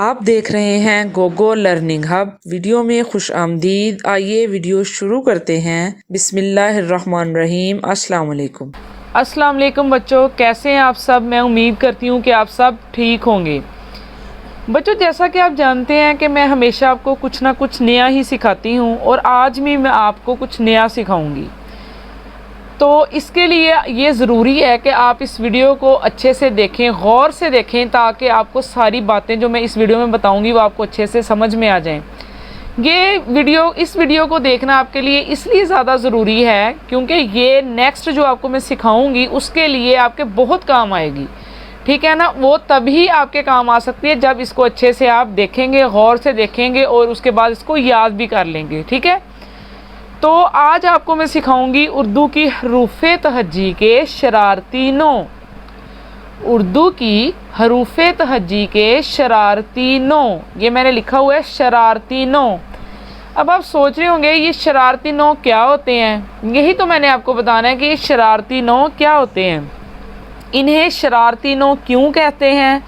आप देख रहे हैं गोगो लर्निंग हब। वीडियो में खुश आमदीद। आइए वीडियो शुरू करते हैं। बिस्मिल्लाहिर्रहमानिर्रहीम। अस्सलाम वालेकुम। अस्सलाम वालेकुम बच्चों, कैसे हैं आप सब। मैं उम्मीद करती हूँ कि आप सब ठीक होंगे। बच्चों, जैसा कि आप जानते हैं कि मैं हमेशा आपको कुछ ना कुछ नया ही सिखाती हूँ और आज भी मैं आपको कुछ नया सिखाऊंगी। तो इसके लिए ये ज़रूरी है कि आप इस वीडियो को अच्छे से देखें, गौर से देखें, ताकि आपको सारी बातें जो मैं इस वीडियो में बताऊंगी वो आपको अच्छे से समझ में आ जाएं। इस वीडियो को देखना आपके लिए इसलिए ज़्यादा ज़रूरी है क्योंकि ये नेक्स्ट जो आपको मैं सिखाऊंगी उसके लिए आपके बहुत काम आएगी। ठीक है ना। वो तभी आपके काम आ सकती है जब इसको अच्छे से आप देखेंगे, गौर से देखेंगे और उसके बाद इसको याद भी कर लेंगे। ठीक है। तो आज आपको मैं सिखाऊंगी उर्दू की हरूफ़े तहज्जी के शरारती नो। उर्दू की हरूफ़े तहज्जी के शरारती नो, ये मैंने लिखा हुआ है शरारती नो। अब आप सोच रहे होंगे ये शरारती नो क्या होते हैं। यही तो मैंने आपको बताना है कि ये शरारती नो क्या होते हैं, इन्हें शरारती नो क्यों कहते हैं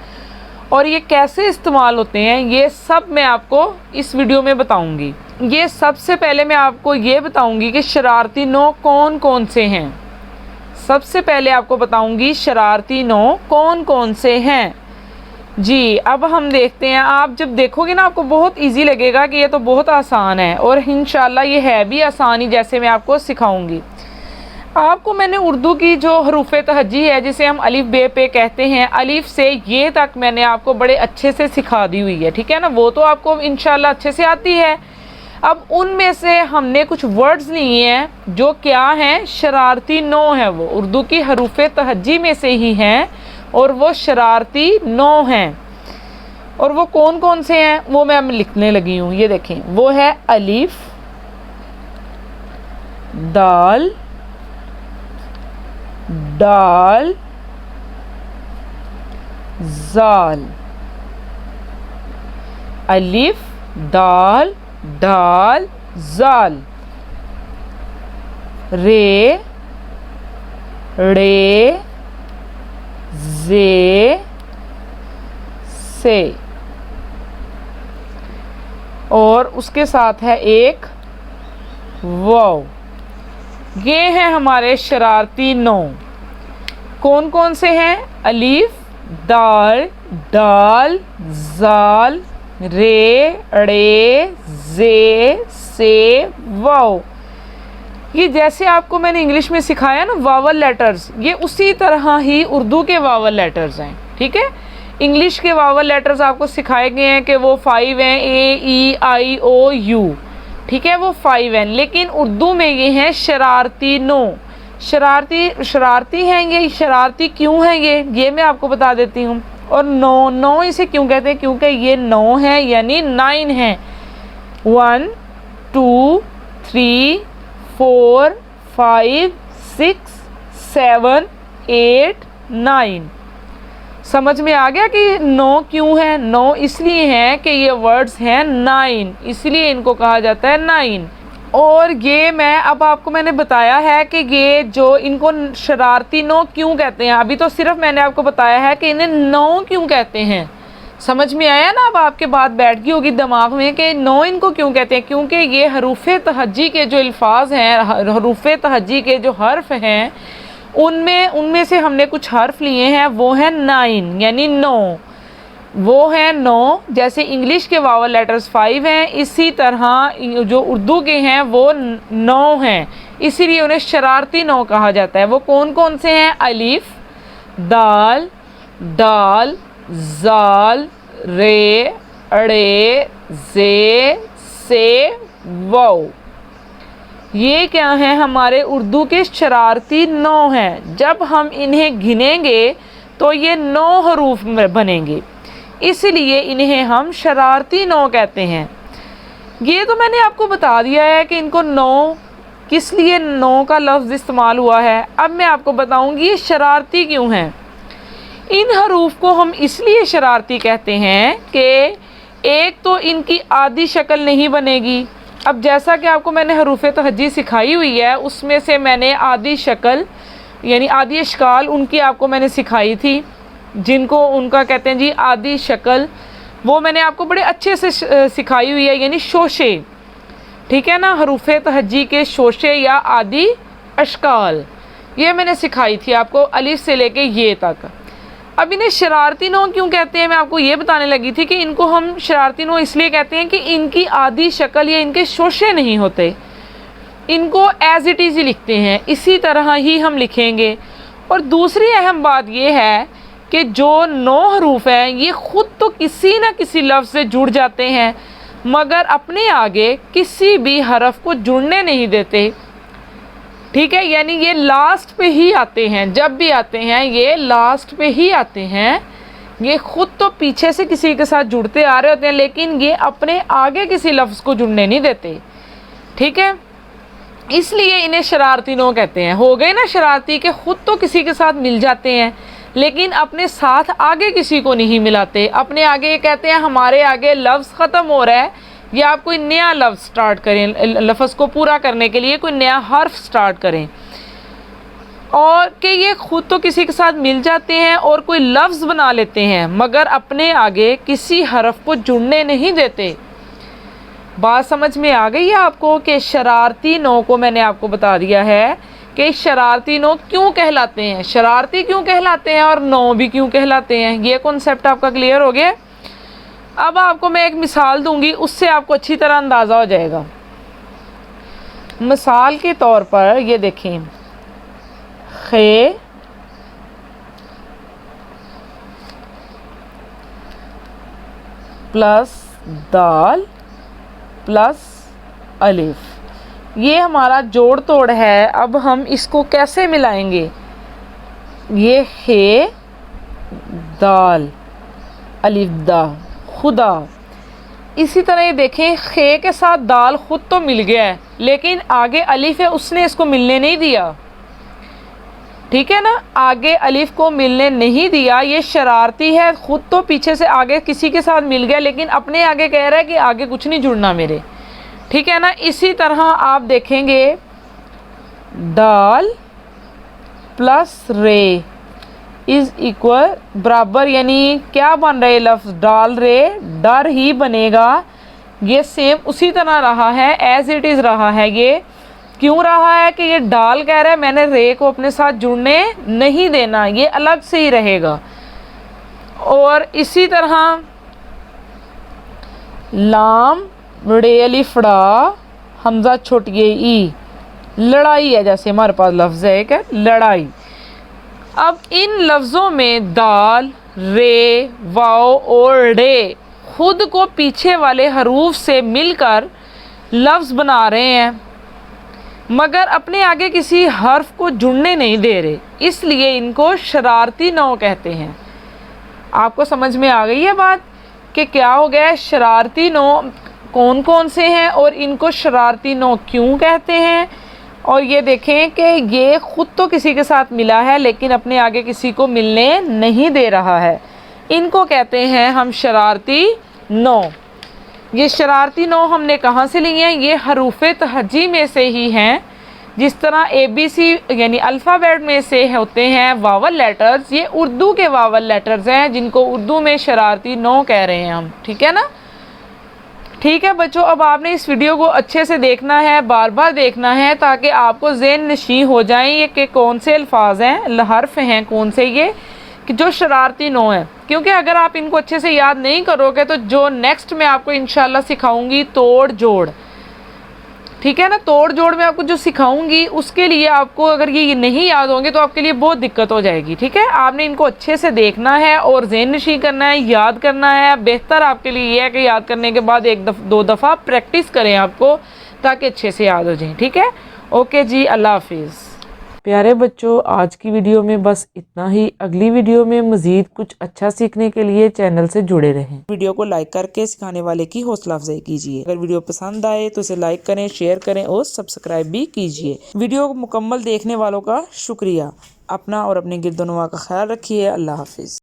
और ये कैसे इस्तेमाल होते हैं, ये सब मैं आपको इस वीडियो में बताऊंगी। ये सबसे पहले मैं आपको ये बताऊंगी कि शरारती नो कौन कौन से हैं। सबसे पहले आपको बताऊंगी शरारती नो कौन कौन से हैं। जी, अब हम देखते हैं। आप जब देखोगे ना आपको बहुत इजी लगेगा कि ये तो बहुत आसान है, और इंशाल्लाह ये है भी आसानी जैसे मैं आपको सिखाऊंगी। आपको मैंने उर्दू की जो हरूफ़े तहज्जी है, जिसे हम अलिफ बे पे कहते हैं, अलिफ से ये तक मैंने आपको बड़े अच्छे से सिखा दी हुई है। ठीक है ना। वो तो आपको इंशाल्लाह अच्छे से आती है। अब उनमें से हमने कुछ वर्ड्स लिए हैं जो क्या हैं, शरारती नो है। वो उर्दू की हरूफ़े तहज्जी में से ही हैं और वो शरारती नो हैं। और वो कौन कौन से हैं वो मैं अब लिखने लगी हूँ। ये देखें, वो है अलिफ, दाल, दाल, जाल। अलिफ, दाल, दाल, जाल। रे, रे, जे, से। और उसके साथ है एक वाव। ये हैं हमारे शरारती नो। कौन कौन से हैं? अलिफ, दाल, दाल, जाल, रे, ड़े, जे, से, वाव। ये जैसे आपको मैंने इंग्लिश में सिखाया ना वावल लेटर्स, ये उसी तरह ही उर्दू के वावल लेटर्स हैं। ठीक है। इंग्लिश के वावल लेटर्स आपको सिखाए गए हैं कि वो 5 हैं, ए, ई, आई, ओ, यू। ठीक है, वो 5 हैं। लेकिन उर्दू में ये हैं शरारती नो। शरारती हैं ये। शरारती क्यों हैं ये मैं आपको बता देती हूँ। और नो इसे क्यों कहते हैं, क्योंकि ये 9 है, यानी 9 है। 1 2 3 4 5 6 7 8 9। समझ में आ गया कि 9 क्यों है। 9 इसलिए है कि ये वर्ड्स हैं 9, इसलिए इनको कहा जाता है 9। और ये मैं अब आपको मैंने बताया है कि ये जो इनको शरारती नो क्यों कहते हैं। अभी तो सिर्फ मैंने आपको बताया है कि इन्हें नो क्यों कहते हैं। समझ में आया ना। अब आपके बात बैठ गई होगी दिमाग में कि नो इनको क्यों कहते हैं। क्योंकि ये हरूफ़े तहज्जी के जो अल्फाज हैं, हरूफ़े तहज्जी के जो हर्फ हैं, उनमें से हमने कुछ हर्फ लिए हैं, वो हैं 9, यानी 9। वो हैं 9। जैसे इंग्लिश के वावल लेटर्स 5 हैं, इसी तरह जो उर्दू के हैं वो 9 हैं, इसीलिए उन्हें शरारती नो कहा जाता है। वो कौन कौन से हैं? अलिफ, दाल, दाल, जाल, रे, अड़े, जे, से, वाव। ये क्या है? हमारे उर्दू के शरारती नो हैं। जब हम इन्हें गिनेंगे तो ये 9 हरूफ में बनेंगे, इसलिए इन्हें हम शरारती नो कहते हैं। ये तो मैंने आपको बता दिया है कि इनको 9 किस लिए 9 का लफ्ज़ इस्तेमाल हुआ है। अब मैं आपको बताऊंगी ये शरारती क्यों हैं। इन हरूफ को हम इसलिए शरारती कहते हैं कि एक तो इनकी आधी शक्ल नहीं बनेगी। अब जैसा कि आपको मैंने हरूफ़े तहज्जी सिखाई हुई है, उसमें से मैंने आधी शक्ल यानी आधी अशकाल उनकी आपको मैंने सिखाई थी, जिनको उनका कहते हैं जी आधी शक्ल। वो मैंने आपको बड़े अच्छे से सिखाई हुई है, यानी शोशे, ठीक है ना, हरूफे तहज्जी के शोशे या आदि अशकाल, ये मैंने सिखाई थी आपको अलिफ से लेके ये तक। अब इन्हें शरारती नो क्यों कहते हैं, मैं आपको ये बताने लगी थी कि इनको हम शरारती नो इसलिए कहते हैं कि इनकी आदि शक्ल या इनके शोशे नहीं होते, इनको एज इट इज़ ही लिखते हैं, इसी तरह ही हम लिखेंगे। और दूसरी अहम बात ये है कि जो 9 हरूफ हैं ये ख़ुद तो किसी न किसी लफ्ज़ से जुड़ जाते हैं मगर अपने आगे किसी भी हरफ को जुड़ने नहीं देते, ठीक है, यानी ये लास्ट पे ही आते हैं, जब भी आते हैं ये लास्ट पे ही आते हैं। ये ख़ुद तो पीछे से किसी के साथ जुड़ते आ रहे होते हैं लेकिन ये अपने आगे किसी लफ्ज़ को जुड़ने नहीं देते, ठीक है, इसलिए इन्हें शरारती नो कहते हैं। हो गए ना शरारती के ख़ुद तो किसी के साथ मिल जाते हैं लेकिन अपने साथ आगे किसी को नहीं मिलाते, अपने आगे ये कहते हैं हमारे आगे लफ्ज़ ख़त्म हो रहा है या आप कोई नया लफ्ज़ स्टार्ट करें, लफ्ज़ को पूरा करने के लिए कोई नया हर्फ स्टार्ट करें, और कि ये ख़ुद तो किसी के साथ मिल जाते हैं और कोई लफ्ज़ बना लेते हैं मगर अपने आगे किसी हरफ को जुड़ने नहीं देते। बात समझ में आ गई है आपको कि शरारती नो को मैंने आपको बता दिया है कि शरारती नो क्यों कहलाते हैं, शरारती क्यों कहलाते हैं और नो भी क्यों कहलाते हैं, ये कॉन्सेप्ट आपका क्लियर हो गया। अब आपको मैं एक मिसाल दूंगी, उससे आपको अच्छी तरह अंदाज़ा हो जाएगा। मिसाल के तौर पर ये देखें, खे प्लस दाल प्लस अलिफ, ये हमारा जोड़ तोड़ है। अब हम इसको कैसे मिलाएंगे, ये खे दाल अलिफ दा खुदा, इसी तरह ये देखें खे के साथ दाल खुद तो मिल गया है लेकिन आगे अलिफ है उसने इसको मिलने नहीं दिया, ठीक है ना, आगे अलिफ को मिलने नहीं दिया, ये शरारती है, खुद तो पीछे से आगे किसी के साथ मिल गया लेकिन अपने आगे कह रहा है कि आगे कुछ नहीं जुड़ना मेरे, ठीक है ना। इसी तरह आप देखेंगे दाल प्लस रे इज़ इक्वल बराबर, यानी क्या बन रहा है लफ्ज़ डाल रे, डर ही बनेगा, ये सेम उसी तरह रहा है, एज इट इज़ रहा है। ये क्यों रहा है कि ये डाल कह रहा है मैंने रे को अपने साथ जुड़ने नहीं देना, ये अलग से ही रहेगा। और इसी तरह लाम रे अलिफ ड़ा हमजा छोटी ई, लड़ाई है, जैसे हमारे पास लफ्ज़ है एक है लड़ाई। अब इन लफ्ज़ों में दाल रे वाओ और रे खुद को पीछे वाले हरूफ से मिलकर लफ्ज़ बना रहे हैं मगर अपने आगे किसी हर्फ को जुड़ने नहीं दे रहे, इसलिए इनको शरारती नो कहते हैं। आपको समझ में आ गई है बात कि क्या हो गया है, शरारती नो कौन कौन से हैं और इनको शरारती नो क्यों कहते हैं। और ये देखें कि ये ख़ुद तो किसी के साथ मिला है लेकिन अपने आगे किसी को मिलने नहीं दे रहा है, इनको कहते हैं हम शरारती नो। ये शरारती नो हमने कहाँ से लिए हैं, ये हरूफे तहज्जी में से ही हैं, जिस तरह ABC यानी अल्फ़ाबेट में से होते हैं वावल लेटर्स, ये उर्दू के वावल लेटर्स हैं जिनको उर्दू में शरारती नो कह रहे हैं हम, ठीक है ना। ठीक है बच्चों, अब आपने इस वीडियो को अच्छे से देखना है, बार बार देखना है ताकि आपको ज़हन नशीं हो जाएं ये कि कौन से अल्फाज हैं, हर्फ हैं कौन से ये कि जो शरारती नो है। क्योंकि अगर आप इनको अच्छे से याद नहीं करोगे तो जो नेक्स्ट मैं आपको इंशाल्लाह सिखाऊंगी तोड़ जोड़, ठीक है ना, तोड़ जोड़ में आपको जो सिखाऊंगी उसके लिए आपको अगर ये नहीं याद होंगे तो आपके लिए बहुत दिक्कत हो जाएगी, ठीक है। आपने इनको अच्छे से देखना है और ज़हन नशीं करना है, याद करना है। बेहतर आपके लिए ये है कि याद करने के बाद दो दफ़ा प्रैक्टिस करें आपको ताकि अच्छे से याद हो जाए, ठीक है। ओके जी, अल्लाह हाफिज़। प्यारे बच्चों, आज की वीडियो में बस इतना ही। अगली वीडियो में मज़ीद कुछ अच्छा सीखने के लिए चैनल से जुड़े रहें। वीडियो को लाइक करके सिखाने वाले की हौसला अफजाई कीजिए। अगर वीडियो पसंद आए तो इसे लाइक करें, शेयर करें और सब्सक्राइब भी कीजिए। वीडियो को मुकम्मल देखने वालों का शुक्रिया। अपना और अपने गिरदोनवा का ख्याल रखिए। अल्लाह हाफिज़।